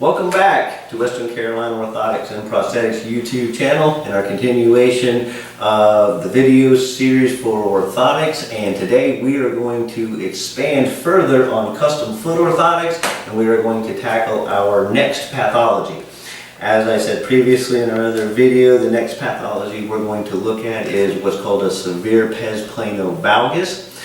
Welcome back to Western Carolina Orthotics and Prosthetics YouTube channel and our continuation of the video series for orthotics. And today we are going to expand further on custom foot orthotics, and we are going to tackle our next pathology. As I said previously in our other video, the next pathology we're going to look at is what's called a severe Pes Plano valgus,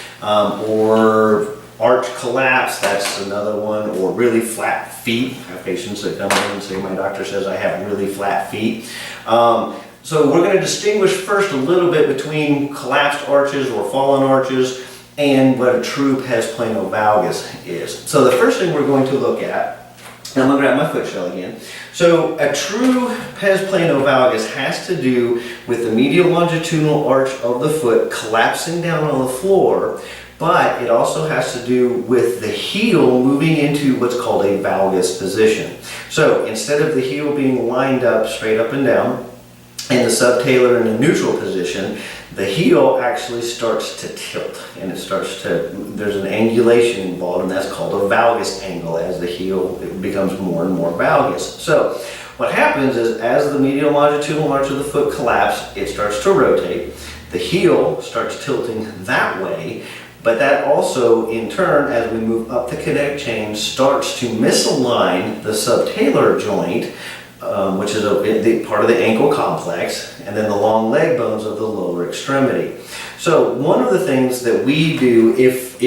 or arch collapse, that's another one, or really flat feet. I have patients that come in and say, my doctor says I have really flat feet. So we're going to distinguish first a little bit between collapsed arches or fallen arches and what a true Pes Plano valgus is. So the first thing we're going to look at, and I'm going to grab my foot shell again. So a true Pes Plano valgus has to do with the medial longitudinal arch of the foot collapsing down on the floor, but it also has to do with the heel moving into what's called a valgus position. So instead of the heel being lined up straight up and down and the subtalar in a neutral position, the heel actually starts to tilt, and there's an angulation involved, and that's called a valgus angle as the heel becomes more and more valgus. So what happens is, as the medial longitudinal arch of the foot collapses, it starts to rotate. The heel starts tilting that way, but that also, in turn, as we move up the connect chain, starts to misalign the subtalar joint, which is part of the ankle complex, and then the long leg bones of the lower extremity. So one of the things that we do, if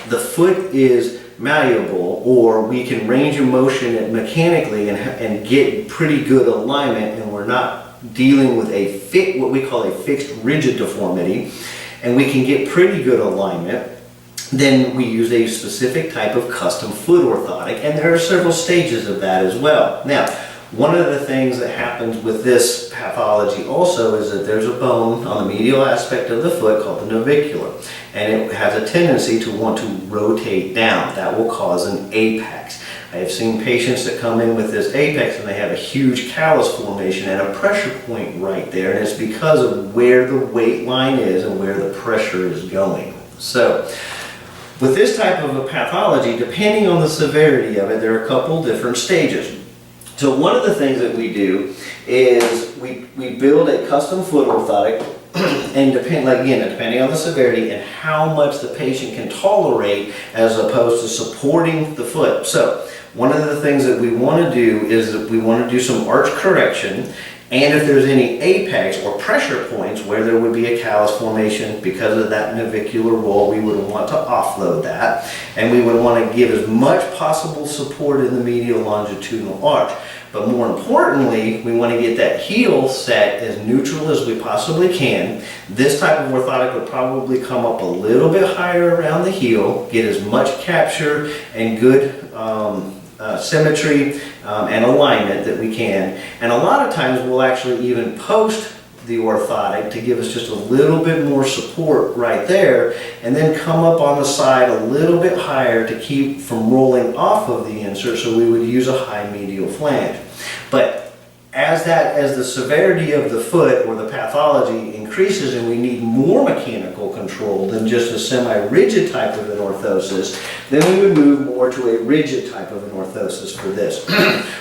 the foot is malleable, or we can range of motion it mechanically and get pretty good alignment, and we're not dealing with what we call a fixed rigid deformity, and we can get pretty good alignment, then we use a specific type of custom foot orthotic, and there are several stages of that as well. Now, one of the things that happens with this pathology also is that there's a bone on the medial aspect of the foot called the navicular, and it has a tendency to want to rotate down. That will cause an apex. I have seen patients that come in with this apex and they have a huge callus formation and a pressure point right there, and it's because of where the weight line is and where the pressure is going. So with this type of a pathology, depending on the severity of it, there are a couple different stages. So one of the things that we do is we build a custom foot orthotic, and depending on the severity and how much the patient can tolerate, as opposed to supporting the foot. So one of the things that we want to do is that we want to do some arch correction, and if there's any apex or pressure points where there would be a callus formation because of that navicular roll, we would want to offload that, and we would want to give as much possible support in the medial longitudinal arch. But more importantly, we want to get that heel set as neutral as we possibly can. This type of orthotic would probably come up a little bit higher around the heel, get as much capture and good symmetry and alignment that we can. And a lot of times we'll actually even post the orthotic to give us just a little bit more support right there, and then come up on the side a little bit higher to keep from rolling off of the insert, so we would use a high medial flange. But as the severity of the foot or the pathology increases and we need more mechanical control than just a semi-rigid type of an orthosis, then we would move more to a rigid type of an orthosis for this,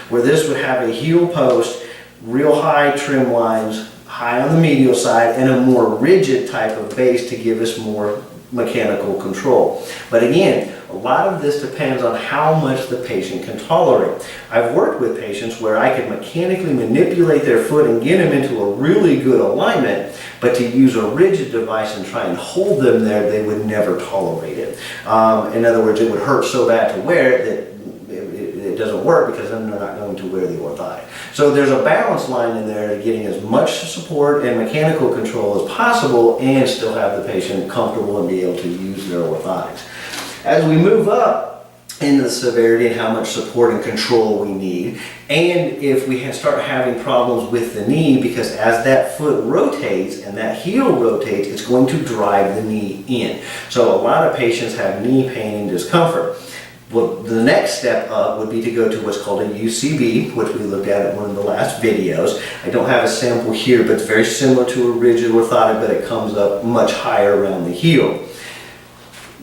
where this would have a heel post, real high trim lines, high on the medial side, and a more rigid type of base to give us more mechanical control. But again, a lot of this depends on how much the patient can tolerate. I've worked with patients where I could mechanically manipulate their foot and get them into a really good alignment, but to use a rigid device and try and hold them there, they would never tolerate it. In other words, it would hurt so bad to wear it that it doesn't work, because then they're not going to wear the orthotic. So there's a balance line in there to getting as much support and mechanical control as possible and still have the patient comfortable and be able to use their orthotics. As we move up into the severity and how much support and control we need, and if we start having problems with the knee, because as that foot rotates and that heel rotates, it's going to drive the knee in. So a lot of patients have knee pain and discomfort. Well, the next step up would be to go to what's called a UCB, which we looked at in one of the last videos. I don't have a sample here, but it's very similar to a rigid orthotic, but it comes up much higher around the heel.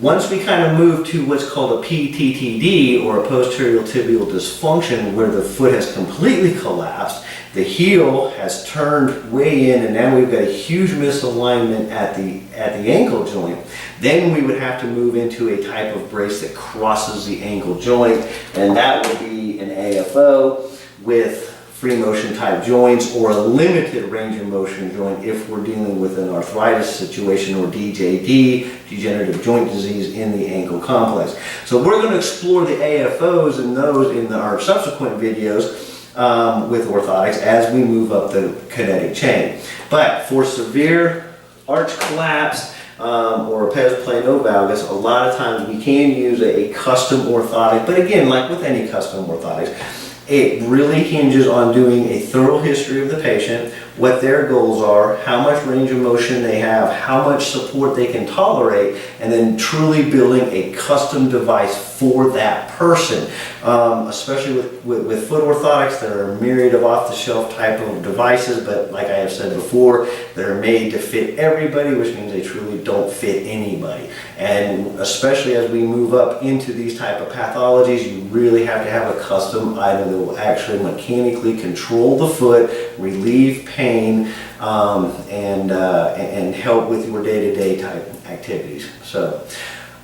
Once we kind of move to what's called a PTTD, or a posterior tibial dysfunction, where the foot has completely collapsed, the heel has turned way in, and now we've got a huge misalignment at the ankle joint, then we would have to move into a type of brace that crosses the ankle joint, and that would be an AFO with free motion type joints, or a limited range of motion joint if we're dealing with an arthritis situation, or DJD, degenerative joint disease in the ankle complex. So we're going to explore the AFOs and those in our subsequent videos with orthotics as we move up the kinetic chain. But for severe arch collapse or a Pes Plano valgus, a lot of times we can use a custom orthotic, but again, like with any custom orthotics, it really hinges on doing a thorough history of the patient, what their goals are, how much range of motion they have, how much support they can tolerate, and then truly building a custom device for that person. Especially with foot orthotics, there are a myriad of off-the-shelf type of devices, but like I have said before, they're made to fit everybody, which means they truly don't fit anybody. And especially as we move up into these type of pathologies, you really have to have a custom item that will actually mechanically control the foot, relieve pain, and help with your day-to-day type activities. So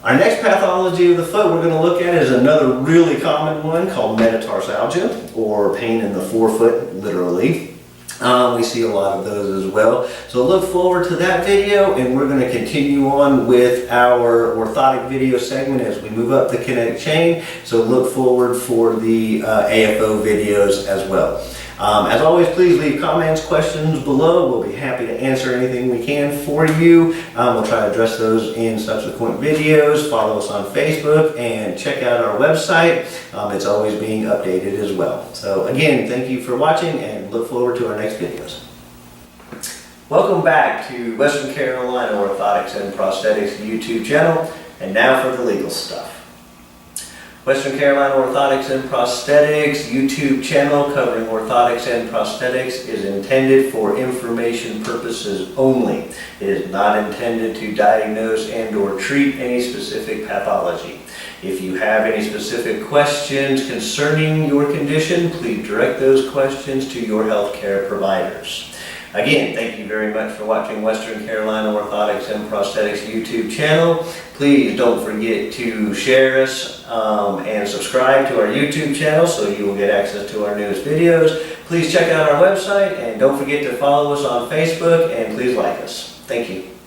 our next pathology of the foot we're going to look at is another really common one called metatarsalgia, or pain in the forefoot, literally. We see a lot of those as well. So look forward to that video, and we're going to continue on with our orthotic video segment as we move up the kinetic chain. So look forward for the AFO videos as well. As always, please leave comments, questions below. We'll be happy to answer anything we can for you. We'll try to address those in subsequent videos. Follow us on Facebook and check out our website. It's always being updated as well. So again, thank you for watching, and look forward to our next videos. Welcome back to Western Carolina Orthotics and Prosthetics YouTube channel, and now for the legal stuff. Western Carolina Orthotics and Prosthetics YouTube channel covering orthotics and prosthetics is intended for information purposes only. It is not intended to diagnose and or treat any specific pathology. If you have any specific questions concerning your condition, please direct those questions to your healthcare providers. Again, thank you very much for watching Western Carolina Orthotics and Prosthetics YouTube channel. Please don't forget to share us and subscribe to our YouTube channel so you will get access to our newest videos. Please check out our website, and don't forget to follow us on Facebook, and please like us. Thank you.